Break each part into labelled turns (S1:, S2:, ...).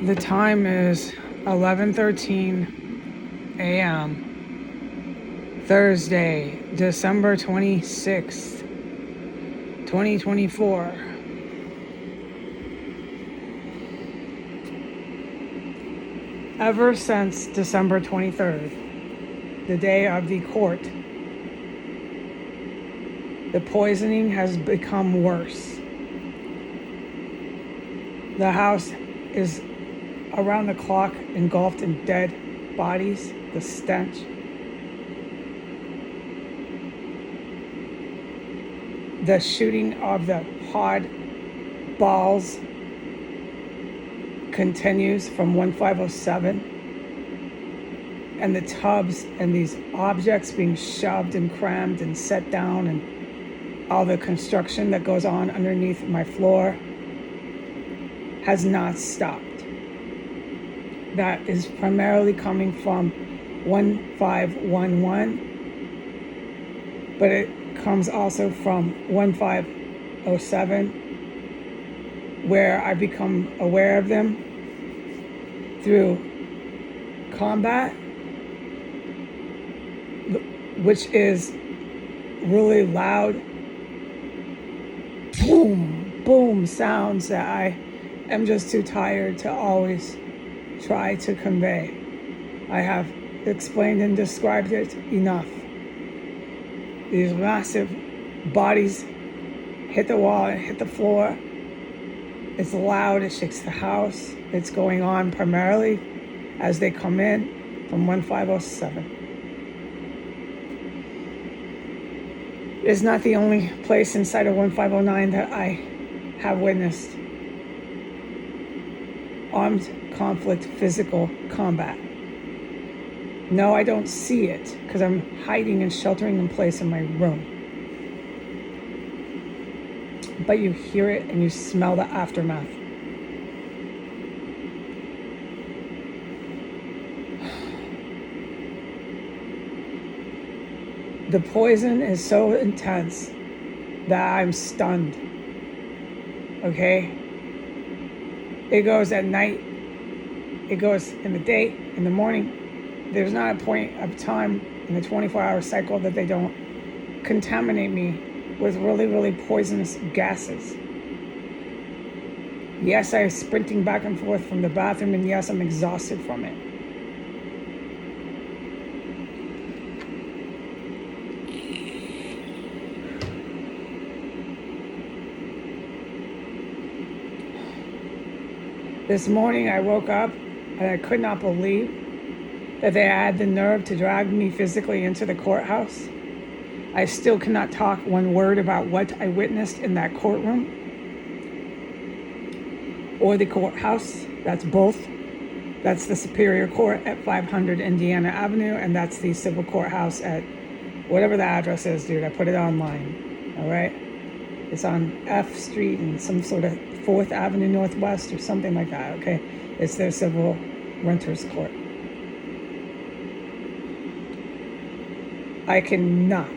S1: The time is 11:13 a.m. Thursday, December 26th, 2024. Ever since December 23rd, the day of the court, the poisoning has become worse. The house is around the clock engulfed in dead bodies, the stench. The shooting of the hard balls continues from 1507, and the tubs and these objects being shoved and crammed and set down, and all the construction that goes on underneath my floor has not stopped. That is primarily coming from 1511, but it comes also from 1507, where I become aware of them through COMVAT, which is really loud boom, boom sounds that I am just too tired to always try to convey. I have explained and described it enough. These massive bodies hit the wall and hit the floor. It's loud, it shakes the house. It's going on primarily as they come in from 1507. It's not the only place inside of 1509 that I have witnessed armed conflict, physical combat. No, I don't see it because I'm hiding and sheltering in place in my room. But you hear it and you smell the aftermath. The poison is so intense that I'm stunned. Okay? It goes at night. It goes in the day, in the morning. There's not a point of time in the 24-hour cycle that they don't contaminate me with really, really poisonous gases. Yes, I'm sprinting back and forth from the bathroom, and yes, I'm exhausted from it. This morning I woke up and I could not believe that they had the nerve to drag me physically into the courthouse. I still cannot talk one word about what I witnessed in that courtroom or the courthouse. That's both. That's the Superior Court at 500 Indiana Avenue, and that's the Civil Courthouse at whatever the address is, dude. I put it online, all right? It's on F Street and some sort of 4th Avenue Northwest or something like that, okay? It's their civil renters court. I cannot,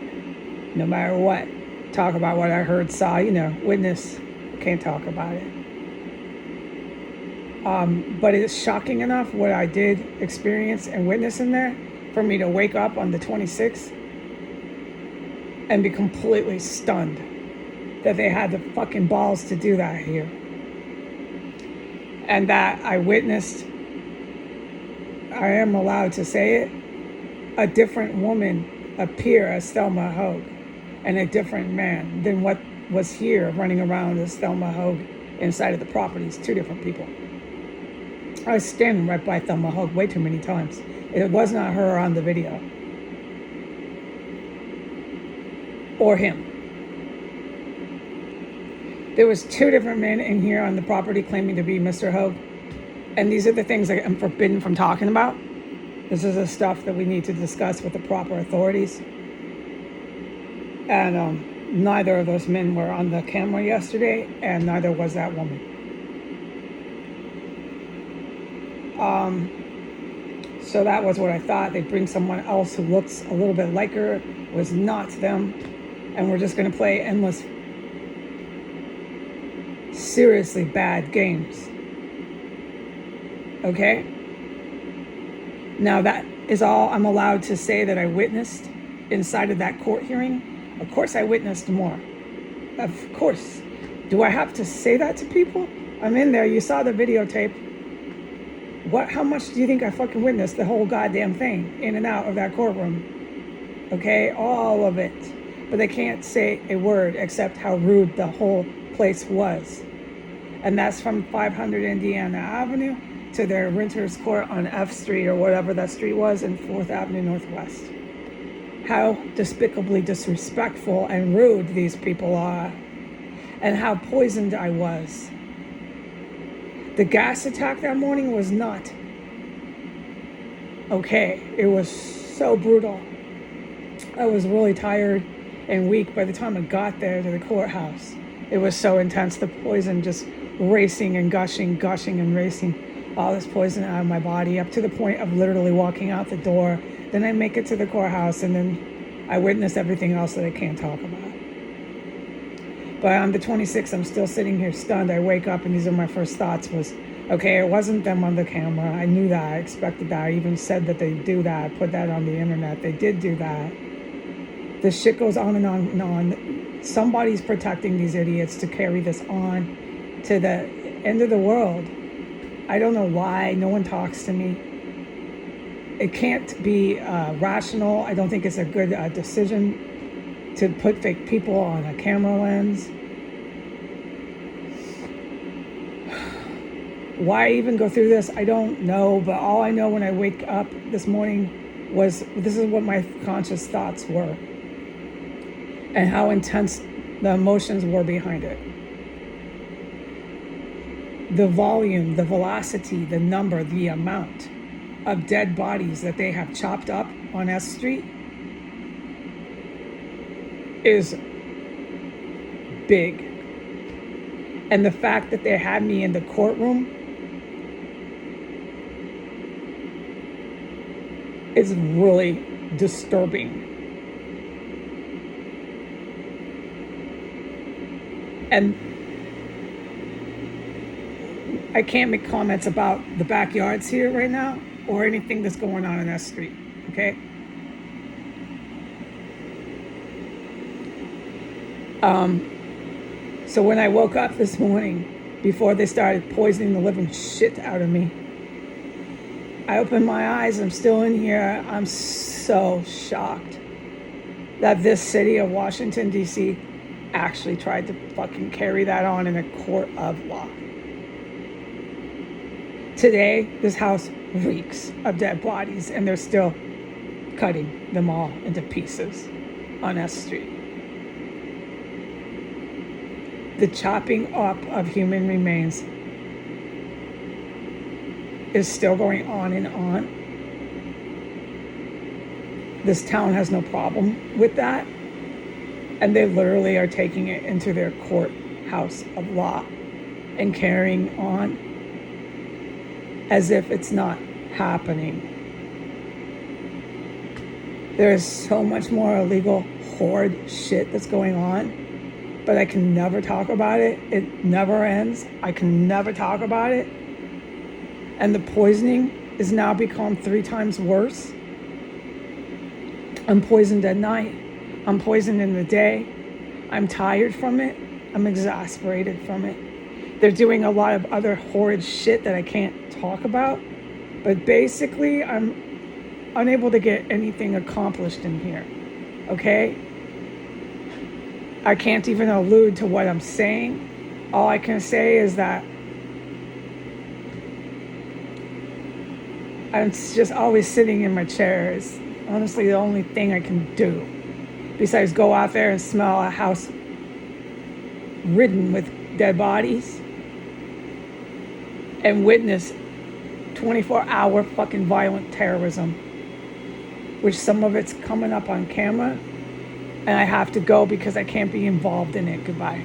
S1: no matter what, talk about what I heard, saw, witness. Can't talk about it. But it's shocking enough what I did experience and witness in there for me to wake up on the 26th and be completely stunned that they had the fucking balls to do that here. And that I witnessed, I am allowed to say it, a different woman appear as Thelma Hogue and a different man than what was here running around as Thelma Hogue inside of the properties. Two different people. I was standing right by Thelma Hogue way too many times. It was not her on the video. Or him. There was two different men in here on the property claiming to be Mr. Hogue. And these are the things that I'm forbidden from talking about. This is the stuff that we need to discuss with the proper authorities. And neither of those men were on the camera yesterday, and neither was that woman. So that was what I thought. They'd bring someone else who looks a little bit like her, was not them, and we're just going to play endless, seriously bad games. Okay? Now that is all I'm allowed to say that I witnessed inside of that court hearing. Of course I witnessed more. Of course. Do I have to say that to people? I'm in there. You saw the videotape. How much do you think I fucking witnessed the whole goddamn thing in and out of that courtroom? Okay, all of it. But they can't say a word except how rude the whole place was. And that's from 500 Indiana Avenue to their renters court on F Street or whatever that street was in 4th Avenue Northwest. How despicably disrespectful and rude these people are, and how poisoned I was. The gas attack that morning was not okay. It was so brutal. I was really tired and weak by the time I got there to the courthouse. It was so intense, the poison just racing and gushing and racing all this poison out of my body up to the point of literally walking out the door. Then I make it to the courthouse, and then I witness everything else that I can't talk about. But on the 26th, I'm still sitting here stunned. I wake up, and these are my first thoughts was, okay, it wasn't them on the camera. I knew that. I expected that. I even said that they do that. I put that on the internet. They did do that. This shit goes on and on and on. Somebody's protecting these idiots to carry this on to the end of the world. I don't know why. No one talks to me. It can't be rational. I don't think it's a good decision to put fake people on a camera lens. Why even go through this? I don't know. But all I know when I wake up this morning was this is what my conscious thoughts were and how intense the emotions were behind it. The volume, the velocity, the number, the amount of dead bodies that they have chopped up on S Street is big. And the fact that they had me in the courtroom is really disturbing. And I can't make comments about the backyards here right now or anything that's going on S Street, okay? So when I woke up this morning, before they started poisoning the living shit out of me, I opened my eyes, I'm still in here. I'm so shocked that this city of Washington, D.C. actually tried to fucking carry that on in a court of law. Today, this house reeks of dead bodies, and they're still cutting them all into pieces on S Street. The chopping up of human remains is still going on and on. This town has no problem with that. And they literally are taking it into their courthouse of law and carrying on as if it's not happening. There is so much more illegal, horrid shit that's going on, but I can never talk about it. It never ends. I can never talk about it. And the poisoning is now become 3 times worse. I'm poisoned at night. I'm poisoned in the day. I'm tired from it. I'm exasperated from it. They're doing a lot of other horrid shit that I can't talk about. But basically, I'm unable to get anything accomplished in here. Okay? I can't even allude to what I'm saying. All I can say is that I'm just always sitting in my chair. It's honestly the only thing I can do besides go out there and smell a house ridden with dead bodies and witness 24-hour fucking violent terrorism, which some of it's coming up on camera, and I have to go because I can't be involved in it. Goodbye.